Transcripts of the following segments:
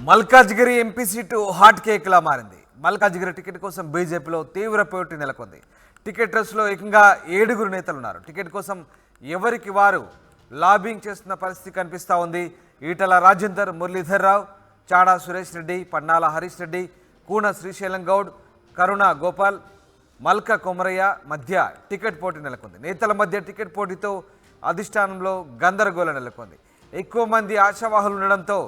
Malkajgiri MP seat hot కేక్లా మారింది. Malkajgiri ticket కోసం బీజేపీలో తీవ్ర పోటీ నెలకొంది. టికెట్ రేసులో ఏకంగా 7 నేతలు ఉన్నారు. టికెట్ కోసం ఎవరికి వారు లాబింగ్ చేస్తున్న పరిస్థితి కనిపిస్తూ ఉంది. ఈటల రాజేందర్, మురళీధర్ రావు, చాడా సురేష్ రెడ్డి, పన్నాల హరీష్ రెడ్డి, కూన శ్రీశైలం గౌడ్, కరుణ గోపాల్, మల్క కొమరయ్య మధ్య టికెట్ పోటీ నెలకొంది. నేతల మధ్య టికెట్ పోటీతో అధిష్టానంలో గందరగోళం నెలకొంది. ఎక్కువ మంది ఆశావాహులు ఉండడంతో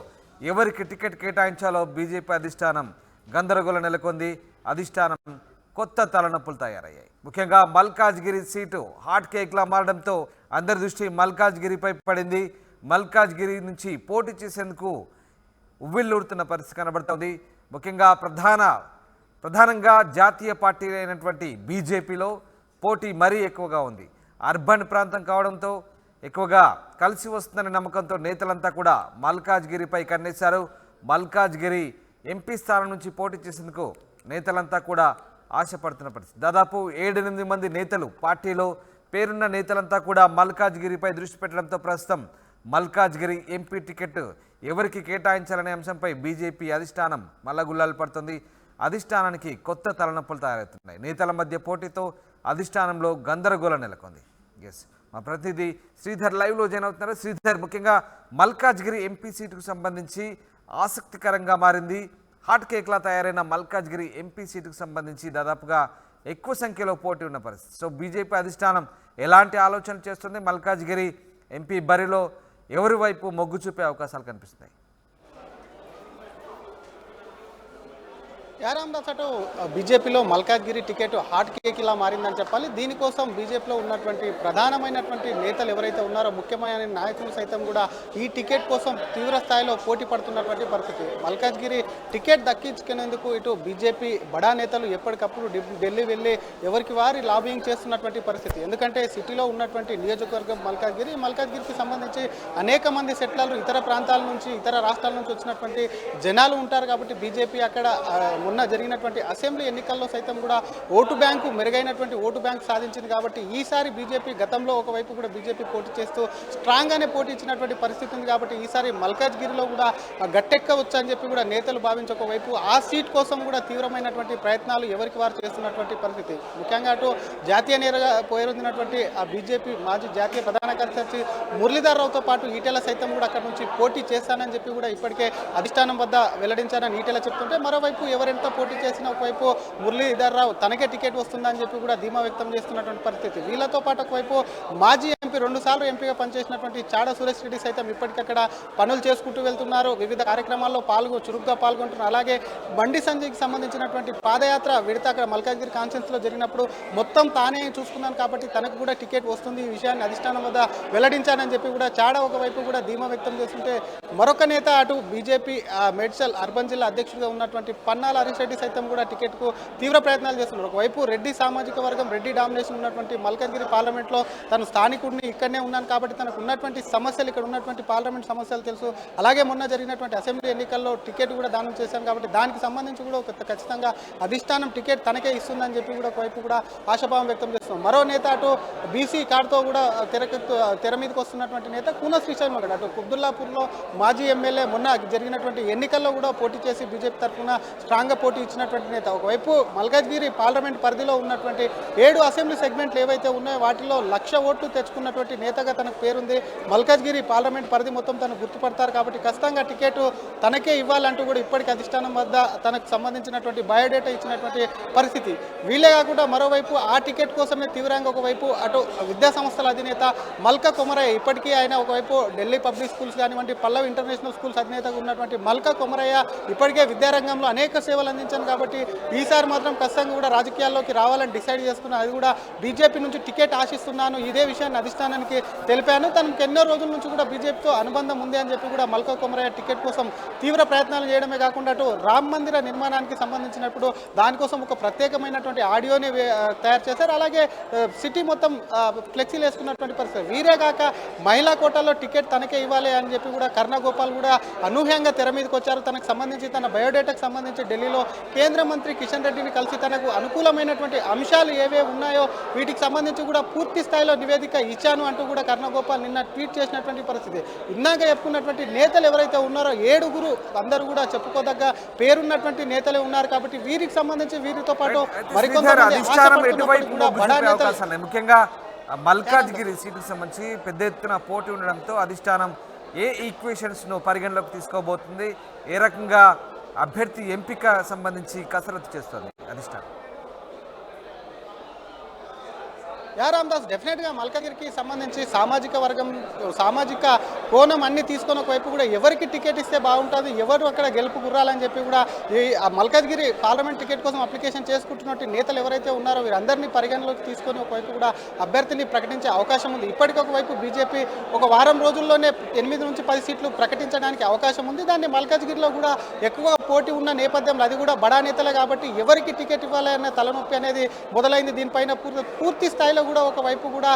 ఎవరికి టికెట్ కేటాయించాలో బీజేపీ అధిష్టానం గందరగోళం నెలకొంది. అధిష్టానం కొత్త తలనొప్పులు తయారయ్యాయి. ముఖ్యంగా మల్కాజ్గిరి సీటు హాట్ కేక్లా మారడంతో అందరి దృష్టి మల్కాజ్గిరిపై పడింది. మల్కాజ్గిరి నుంచి పోటీ చేసేందుకు ఉవ్విళ్ళూరుతున్న పరిస్థితి కనబడుతోంది. ముఖ్యంగా ప్రధానంగా జాతీయ పార్టీ అయినటువంటి బీజేపీలో పోటీ మరీ ఎక్కువగా ఉంది. అర్బన్ ప్రాంతం కావడంతో ఎక్కువగా కలిసి వస్తుందనే నమ్మకంతో నేతలంతా కూడా మల్కాజ్గిరిపై కన్నేశారు. మల్కాజ్గిరి ఎంపీ స్థానం నుంచి పోటీ చేసేందుకు నేతలంతా కూడా ఆశపడుతున్న పరిస్థితి. దాదాపు 7-8 మంది నేతలు, పార్టీలో పేరున్న నేతలంతా కూడా మల్కాజ్గిరిపై దృష్టి పెట్టడంతో ప్రస్తుతం మల్కాజ్గిరి ఎంపీ టికెట్ ఎవరికి కేటాయించాలనే అంశంపై బీజేపీ అధిష్టానం మల్లగుల్లాలు పడుతుంది. అధిష్టానానికి కొత్త తలనొప్పులు తయారవుతున్నాయి. నేతల మధ్య పోటీతో అధిష్టానంలో గందరగోళం నెలకొంది. మా ప్రతినిధి శ్రీధర్ లైవ్లో జాయిన్ అవుతున్నారు. శ్రీధర్, ముఖ్యంగా మల్కాజ్గిరి ఎంపీ సీటుకు సంబంధించి ఆసక్తికరంగా మారింది. హాట్ కేక్లా తయారైన మల్కాజ్గిరి ఎంపీ సీటుకు సంబంధించి దాదాపుగా ఎక్కువ సంఖ్యలో పోటీ ఉన్న పరిస్థితి. సో బీజేపీ అధిష్టానం ఎలాంటి ఆలోచన చేస్తుంది? మల్కాజ్గిరి ఎంపీ బరిలో ఎవరి వైపు మొగ్గు చూపే అవకాశాలు కనిపిస్తున్నాయి? యారాందాస్ అటు బీజేపీలో మల్కాజ్గిరి టికెట్ హాట్ కేక్ ఇలా మారిందని చెప్పాలి. దీనికోసం బీజేపీలో ఉన్నటువంటి ప్రధానమైనటువంటి నేతలు ఎవరైతే ఉన్నారో, ముఖ్యమైన నాయకులు సైతం కూడా ఈ టికెట్ కోసం తీవ్ర స్థాయిలో పోటీ పడుతున్నటువంటి పరిస్థితి. మల్కాజ్గిరి టికెట్ దక్కించుకునేందుకు ఇటు బీజేపీ బడా నేతలు ఎప్పటికప్పుడు ఢిల్లీ వెళ్ళి ఎవరికి వారి లాబింగ్ చేస్తున్నటువంటి పరిస్థితి. ఎందుకంటే సిటీలో ఉన్నటువంటి నియోజకవర్గం మల్కాజ్గిరికి సంబంధించి అనేక మంది సెట్లర్లు ఇతర ప్రాంతాల నుంచి, ఇతర రాష్ట్రాల నుంచి వచ్చినటువంటి జనాలు ఉంటారు. కాబట్టి బీజేపీ అక్కడ మొన్న జరిగినటువంటి అసెంబ్లీ ఎన్నికల్లో సైతం కూడా ఓటు బ్యాంకు మెరుగైనటువంటి ఓటు బ్యాంకు సాధించింది. కాబట్టి ఈసారి బీజేపీ గతంలో ఒకవైపు కూడా బీజేపీ పోటీ చేస్తూ స్ట్రాంగ్గానే పోటీ ఇచ్చినటువంటి పరిస్థితి ఉంది. కాబట్టి ఈసారి మల్కాజ్గిరిలో కూడా గట్టెక్కవచ్చు అని చెప్పి కూడా నేతలు భావించి ఒకవైపు ఆ సీట్ కోసం కూడా తీవ్రమైనటువంటి ప్రయత్నాలు ఎవరికి వారు చేస్తున్నటువంటి పరిస్థితి. ముఖ్యంగా అటు జాతీయ నేతగా పేరొందినటువంటి ఆ బీజేపీ మాజీ జాతీయ ప్రధాన కార్యదర్శి మురళీధర్ రావుతో పాటు ఈటెల సైతం కూడా అక్కడ నుంచి పోటీ చేస్తానని చెప్పి కూడా ఇప్పటికే అధిష్టానం వద్ద వెల్లడించారని ఈటెల చెప్తుంటే, మరోవైపు ఎవరెంత పోటీ చేసిన ఒకవైపు మురళీధర్ రావు తనకే టికెట్ వస్తుందని చెప్పి కూడా ధీమా వ్యక్తం చేస్తున్నటువంటి పరిస్థితి. వీళ్ళతో పాటు ఒకవైపు మాజీ ఎంపీ 2 సార్లు ఎంపీగా పనిచేసినటువంటి చాడా సురేష్ రెడ్డి సైతం ఇప్పటికక్కడ పనులు చేసుకుంటూ వెళ్తున్నారు. వివిధ కార్యక్రమాల్లో చురుగ్గా పాల్గొంటున్నారు. అలాగే బండి సంజయ్కి సంబంధించినటువంటి పాదయాత్ర విడత అక్కడ మల్కాజ్గిరి కాన్ఫరెన్స్లో జరిగినప్పుడు మొత్తం తానే చూసుకున్నాను కాబట్టి తనకు కూడా టికెట్ వస్తుంది, ఈ విషయాన్ని అధిష్టానం వద్ద వెల్లడించానని చెప్పి కూడా చాడా ఒకవైపు కూడా ధీమా వ్యక్తం చేస్తుంటే, మరొక నేత అటు బీజేపీ మేడ్చల్ అర్బన్ జిల్లా అధ్యక్షుడిగా ఉన్నటువంటి పన్నాల హరీష్ రెడ్డి సైతం కూడా టికెట్కు తీవ్ర ప్రయత్నాలు చేస్తున్నారు. ఒకవైపు రెడ్డి సామాజిక వర్గం, రెడ్డి డామినేషన్ ఉన్నటువంటి మల్కాజ్గిరి పార్లమెంట్లో తను స్థానికుడిని, ఇక్కడనే ఉన్నాను కాబట్టి తనకు ఉన్నటువంటి సమస్యలు, ఇక్కడ ఉన్నటువంటి పార్లమెంట్ సమస్యలు తెలుసు. అలాగే మొన్న జరిగినటువంటి అసెంబ్లీ ఎన్నికల్లో టికెట్ కూడా దానం చేశాను కాబట్టి దానికి సంబంధించి కూడా ఖచ్చితంగా అధిష్టానం టికెట్ తనకే ఇస్తుందని చెప్పి కూడా ఒకవైపు కూడా ఆశాభావం వ్యక్తం చేస్తున్నాం. మరో నేత అటు బీసీ కార్డుతో కూడా తెర మీదకి వస్తున్నటువంటి నేత కూన శ్రీశైలం గౌడ్. అటు కుబ్దుల్లాపూర్లో మాజీ ఎమ్మెల్యే, మొన్న జరిగినటువంటి ఎన్నికల్లో కూడా పోటీ చేసి బీజేపీ తరఫున స్ట్రాంగ్గా పోటీ ఇచ్చినటువంటి నేత. ఒకవైపు మల్కాజ్గిరి పార్లమెంట్ పరిధిలో ఉన్నటువంటి 7 అసెంబ్లీ సెగ్మెంట్లు ఏవైతే ఉన్నాయో వాటిలో 1,00,000 ఓట్లు తెచ్చుకున్నటువంటి నేతగా తనకు పేరుంది. మల్కాజ్గిరి పార్లమెంట్ పరిధి మొత్తం తను గుర్తుపడతారు కాబట్టి ఖచ్చితంగా టికెట్ తనకే ఇవ్వాలంటూ కూడా ఇప్పటికీ అధిష్టానం వద్ద తనకు సంబంధించినటువంటి బయోడేటా ఇచ్చినటువంటి పరిస్థితి. వీళ్ళే కాకుండా మరోవైపు ఆ టికెట్ కోసమే తీవ్రంగా ఒకవైపు అటు విద్యా సంస్థల అధినేత మల్క కొమరయ్య, ఇప్పటికీ ఆయన ఒకవైపు ఢిల్లీ పబ్లిక్ స్కూల్స్ కానివ్వండి, పల్లవి ఇంటర్నేషనల్ స్కూల్స్ అధినేతగా ఉన్నటువంటి మల్క కొమరయ్య ఇప్పటికే విద్యారంగంలో అనేక సేవలు అందించాను కాబట్టి ఈసారి మాత్రం ఖచ్చితంగా కూడా రాజకీయాల్లోకి రావాలని డిసైడ్ చేసుకున్నాను. అది కూడా బీజేపీ నుంచి టికెట్ ఆశిస్తున్నాను, ఇదే విషయాన్ని అధిష్టానానికి తెలిపాను. తనకు ఎన్నో రోజుల నుంచి కూడా బీజేపీతో అనుబంధం ఉంది అని చెప్పి కూడా మల్క కొమరయ్య టికెట్ కోసం తీవ్ర ప్రయత్నాలు చేయడమే కాకుండా అటు రామ మందిర నిర్మాణానికి సంబంధించినప్పుడు దానికోసం ఒక ప్రత్యేకమైనటువంటి ఆడియోని తయారు చేశారు. అలాగే సిటీ మొత్తం ఫ్లెక్సీలు వేసుకున్నటువంటి పరిస్థితి. వీరే కాక మహిళా కోటాలో టికెట్ తనకే ఇవ్వాలి అని చెప్పి కూడా కరుణ గోపాల్ కూడా అనూహ్యంగా తెర మీదకి వచ్చారు. తనకు సంబంధించి తన బయోడేటాకు సంబంధించి ఢిల్లీలో స్థాయిలో కేంద్ర మంత్రి కిషన్ రెడ్డిని కలిసి తనకు అనుకూలమైనటువంటి అంశాలు ఏవే ఉన్నాయో వీటికి సంబంధించి కూడా పూర్తి స్థాయిలో నివేదిక ఇచ్చాను అంటూ కూడా కర్ణగోపాల్ నిన్న ట్వీట్ చేసినటువంటి పరిస్థితి. ఇందాక చెప్పుకున్నటువంటి నేతలు ఎవరైతే ఉన్నారో 7 అందరూ కూడా చెప్పుకోదగ్గ పేరున్నటువంటి నేతలే ఉన్నారు కాబట్టి వీరికి సంబంధించి వీరితో పాటు మరికొంతమంది ముఖ్యంగా మల్కాజ్గిరి సీటుకు సంబంధించి పెద్ద ఎత్తున పోటీ ఉండడంతో అధిష్టానం ఏ ఈక్వేషన్స్ ను పరిగణలోకి తీసుకోబోతుంది, ఏ రకంగా అభ్యర్థి ఎంపిక సంబంధించి కసరత్తు చేస్తుంది అధిష్టానం? రామ్దాస్ డెఫినెట్గా మల్కాజ్గిరికి సంబంధించి సామాజిక కోణం అన్ని తీసుకొని ఒకవైపు కూడా ఎవరికి టికెట్ ఇస్తే బాగుంటుంది, ఎవరు అక్కడ గెలుపు గుర్రాలని చెప్పి కూడా ఈ మల్కాజ్గిరి పార్లమెంట్ టికెట్ కోసం అప్లికేషన్ చేసుకుంటున్నట్టు నేతలు ఎవరైతే ఉన్నారో వీరందరినీ పరిగణలోకి తీసుకొని ఒకవైపు కూడా అభ్యర్థిని ప్రకటించే అవకాశం ఉంది. ఇప్పటికి ఒకవైపు బీజేపీ ఒక వారం రోజుల్లోనే 8 నుంచి 10 సీట్లు ప్రకటించడానికి అవకాశం ఉంది. దాన్ని మల్కాజ్గిరిలో కూడా ఎక్కువ పోటీ ఉన్న నేపథ్యంలో అది కూడా బడా నేతలే కాబట్టి ఎవరికి టికెట్ ఇవ్వాలనే తలనొప్పి అనేది మొదలైంది. దీనిపైన పూర్తి స్థాయిలో కూడా ఒకవైపు కూడా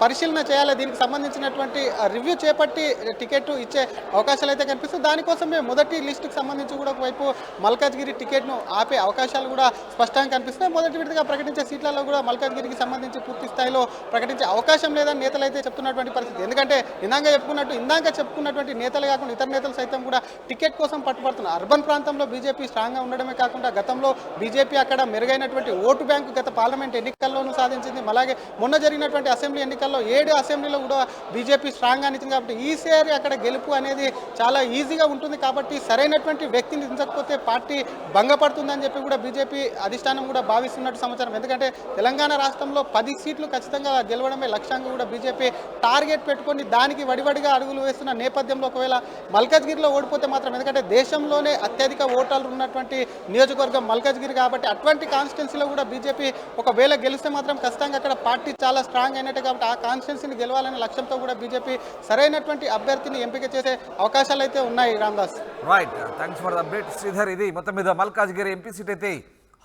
పరిశీలన చేయాలి, దీనికి సంబంధించినటువంటి రివ్యూ చేపట్టి టికెట్ ఇచ్చే అవకాశాలు అయితే కనిపిస్తుంది. దానికోసమే మొదటి లిస్టుకి సంబంధించి కూడా ఒకవైపు మల్కాజ్గిరి టికెట్ను ఆపే అవకాశాలు కూడా స్పష్టంగా కనిపిస్తున్నాయి. మొదటి విడతగా ప్రకటించే సీట్లలో కూడా మల్కాజ్గిరికి సంబంధించి పూర్తి స్థాయిలో ప్రకటించే అవకాశం లేదని నేతలు అయితే చెప్తున్నటువంటి పరిస్థితి. ఎందుకంటే ఇందాక చెప్పుకున్నటువంటి నేతలు కాకుండా ఇతర నేతలు సైతం కూడా టికెట్ కోసం పట్టుబడుతున్నారు. అర్బన్ ప్రాంతంలో బీజేపీ స్ట్రాంగ్గా ఉండడమే కాకుండా గతంలో బీజేపీ అక్కడ మెరుగైనటువంటి ఓటు బ్యాంకు గత పార్లమెంట్ ఎన్నికల్లోనూ సాధించింది. అలాగే మొన్న జరిగినటువంటి అసెంబ్లీ ఎన్నికల్లో 7 అసెంబ్లీలో కూడా బీజేపీ స్ట్రాంగ్గా నిలిచింది. కాబట్టి ఈసారి అక్కడ గెలుపు అనేది చాలా ఈజీగా ఉంటుంది. కాబట్టి సరైనటువంటి వ్యక్తిని దించకపోతే పార్టీ భంగపడుతుందని చెప్పి కూడా బీజేపీ అధిష్టానం కూడా భావిస్తున్నట్టు సమాచారం. ఎందుకంటే తెలంగాణ రాష్ట్రంలో 10 సీట్లు ఖచ్చితంగా గెలవడమే లక్ష్యంగా కూడా బీజేపీ టార్గెట్ పెట్టుకొని దానికి వడివడిగా అడుగులు వేస్తున్న నేపథ్యంలో ఒకవేళ మల్కాజ్గిరిలో ఓడిపోతే మాత్రం, ఎందుకంటే దేశంలోనే అత్యధిక ఓటర్లు ఉన్నటువంటి నియోజకవర్గం మల్కాజ్గిరి కాబట్టి అటువంటి కాన్స్టిట్యున్సీలో కూడా బీజేపీ ఒకవేళ గెలిస్తే మాత్రం ఖచ్చితంగా అక్కడ పార్టీ చాలా స్ట్రాంగ్ అయినట్టు కాబట్టి ఆ కాన్స్టిట్యున్సీని గెలవాలనే లక్ష్యంతో కూడా బీజేపీ సరైనటువంటి అభ్యర్థిని ఎంపిక చేసే అవకాశాలు అయితే ఉన్నాయి. Ramdas right, thanks for the update Sridhar. ఇది మొత్తం మీద మల్కాజ్గిరి ఎంపీ సీట్ అయితే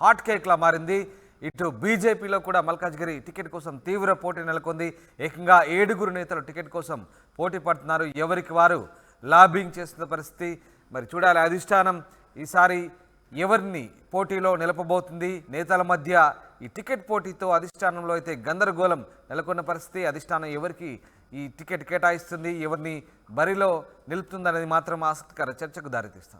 హాట్ కేక్ లా మారింది. ఇటు బీజేపీలో కూడా మల్కాజ్గిరి టికెట్ కోసం తీవ్ర పోటీ నెలకొంది. ఏకంగా 7 నేతలు టికెట్ కోసం పోటీ పడుతున్నారు. ఎవరికి వారు లాబింగ్ చేస్తున్న పరిస్థితి. మరి చూడాలి అధిష్టానం ఈసారి ఎవరిని పోటీలో నిలపబోతుంది. నేతల మధ్య ఈ టికెట్ పోటీతో అధిష్టానంలో అయితే గందరగోళం నెలకొన్న పరిస్థితి. అధిష్టానం ఎవరికి ఈ టికెట్ కేటాయిస్తుంది, ఎవరిని బరిలో నిలుపుతుంది అనేది మాత్రం ఆసక్తికర చర్చకు దారితీస్తుంది.